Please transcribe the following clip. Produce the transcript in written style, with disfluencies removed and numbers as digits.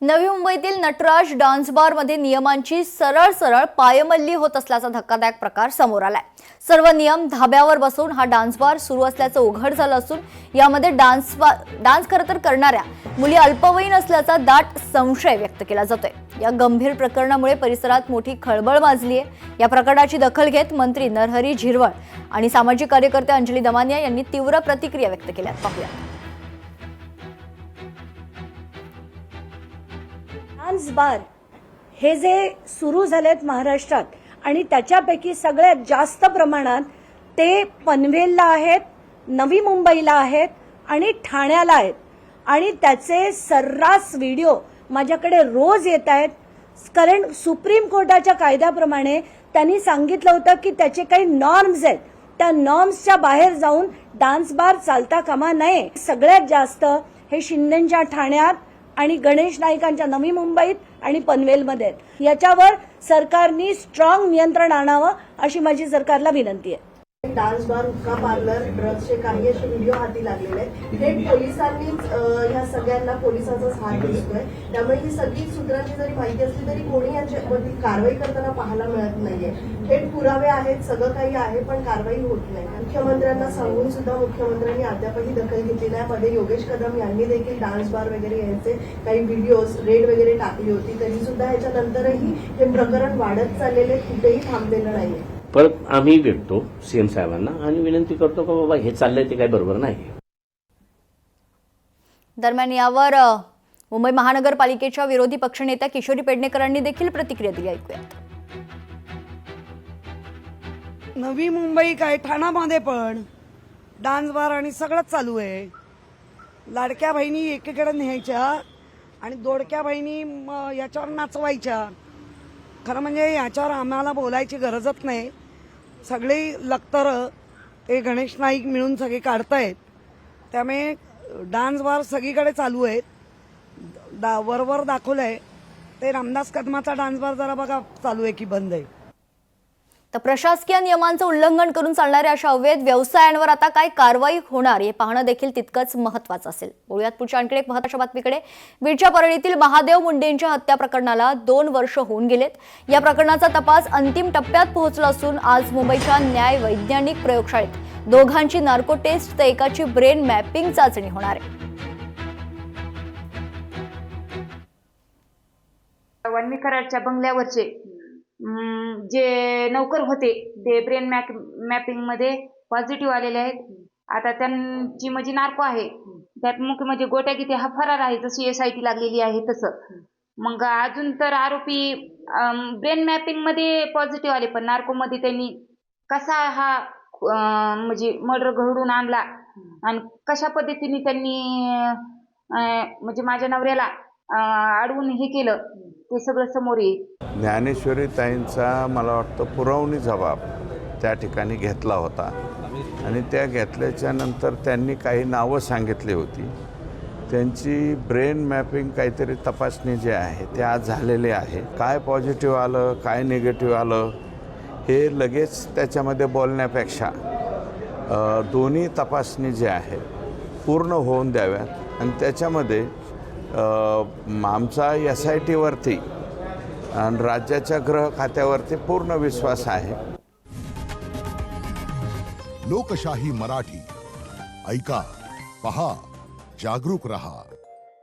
नवी मुंबईतील Nataraj dance bar मध्ये नियमांची सरळ पायमल्ली होत असल्याचा धक्कादायक प्रकार समोर आलाय। सर्व नियम धाब्यावर बसवून हा डान्स बार सुरू असल्याचं उघड झालं असून यामध्ये डान्स खरं करणाऱ्या मुली अल्पवयीन असल्याचा दाट संशय व्यक्त केला जातोय। या गंभीर प्रकरणामुळे परिसरात मोठी खळबळ माजली आहे। या प्रकरणाची दखल घेत मंत्री नरहरी झिरवळ आणि सामाजिक कार्यकर्ते अंजली दमानिया यांनी तीव्र प्रतिक्रिया व्यक्त केल्या। पाहूया। डान्स बार हे जे सुरू झालेत महाराष्ट्रात आणि त्याच्यापैकी सगळ्यात जास्त प्रमाणात ते पनवेलला आहेत, नवी मुंबईला आहेत आणि ठाण्याला आहेत आणि त्याचे सर्रास व्हिडिओ माझ्याकडे रोज येत आहेत। कारण सुप्रीम कोर्टाच्या कायद्याप्रमाणे त्यांनी सांगितलं होतं की त्याचे काही नॉर्म्स आहेत, त्या नॉर्म्सच्या बाहेर जाऊन डान्स बार चालता कामा नये। सगळ्यात जास्त हे शिंदेच्या ठाण्यात आणि गणेश नाईकांच्या नवी मुंबईत आणि पनवेलमध्ये याच्यावर सरकारने स्ट्रॉंग नियंत्रण आणावं अशी माझी सरकारला विनंती आहे। डान्स बार, हुक्का पार्लर, ड्रग्सचे काही असे व्हिडिओ हाती लागलेले आहेत। थेट पोलिसांनीच ह्या सगळ्यांना पोलिसांचाच हात दिसतोय। त्यामुळे ही सगळी सूत्रांची जरी माहिती असली तरी कोणी याच्यावरती कारवाई करताना पाहायला मिळत नाहीये। थेट पुरावे आहेत, सगळं काही आहे, पण कारवाई होत नाही। मुख्यमंत्र्यांना सांगून सुद्धा मुख्यमंत्र्यांनी अद्यापही दखल घेतली नाही। मध्ये योगेश कदम यांनी देखील डान्स बार वगैरे यांचे काही व्हिडिओज रेड वगैरे टाकली होती, तरी सुद्धा ह्याच्यानंतरही हे प्रकरण वाढत चाललेले, कुठेही थांबलेलं नाहीये। परत आम्ही भेटतो सीएम साहेबांना आणि विनंती करतो की बाबा हे चाललंय ते काही बरोबर नाही। दरम्यान यावर मुंबई महानगरपालिकेच्या विरोधी पक्षनेत्या किशोरी पेडणेकरांनी देखील प्रतिक्रिया दिली। ऐकूया। नवी मुंबई काय ठाण्यामध्ये पण डान्स बार आणि सगळंच चालू आहे। लाडक्या बहिणी एकीकडे न्यायच्या आणि दोडक्या बहिणी याच्यावर नाचवायच्या। खरं म्हणजे याच्यावर आम्हाला बोलायची गरजच नाही। सगळी लक्तर ते गणेश नाईक मिळून सगळे काढतायत, त्यामुळे डान्स बार सगळीकडे चालू आहेत। वरवर दाखवलंय ते रामदास कदमाचा डान्स बार जरा बघा चालू आहे की बंद आहे। तर प्रशासकीय नियमांचं उल्लंघन करून चालणाऱ्या अशा अवैध व्यवसायांवर आता काय कारवाई होणार हे पाहणं देखील तितकंच महत्त्वाचं असेल। बोलूयात पुढच्या आणखी एक महत्त्वाच्या बातमीकडे। बीडच्या परळीतील महादेव मुंडेंच्या हत्या प्रकरणाला 2 वर्ष होऊन गेलेत। या प्रकरणाचा तपास अंतिम टप्प्यात पोहोचला असून आज मुंबईच्या न्याय वैज्ञानिक प्रयोगशाळेत दोघांची नार्को टेस्ट तर एकाची ब्रेन मॅपिंग चाचणी होणार आहे। वनविखराच्या बंगल्यावरचे जे नौकर होते ते ब्रेन मॅपिंग मध्ये पॉझिटिव्ह आलेले आहेत। आता त्यांची म्हणजे नार्को आहे, त्यात मुख्य म्हणजे गोट्या किती हा फरार आहे, जशी SIT लागलेली आहे तसं। मग अजून तर आरोपी ब्रेन मॅपिंग मध्ये पॉझिटिव्ह आले, पण नार्को मध्ये त्यांनी कसा हा म्हणजे मर्डर घडून आणला आणि कशा पद्धतीने त्यांनी म्हणजे माझ्या नवऱ्याला अडवून हे केलं ते सगळं समोर येईल। ज्ञानेश्वरी ताईंचा मला वाटतं पुरवणी जबाब त्या ठिकाणी घेतला होता आणि त्या घेतल्याच्या नंतर त्यांनी काही नावं सांगितली होती। त्यांची ब्रेन मॅपिंग काहीतरी तपासणी जे आहे ते आज झालेले आहे। काय पॉझिटिव्ह आलं, काय निगेटिव्ह आलं हे लगेच त्याच्यामध्ये बोलण्यापेक्षा दोन्ही तपासणी जे आहे पूर्ण होऊन द्याव्यात आणि त्याच्यामध्ये आमचा SIT वरती आणि राज्याच्या गृह खात्यावरती पूर्ण विश्वास आहे। लोकशाही मराठी ऐका, पहा, जागरूक रहा।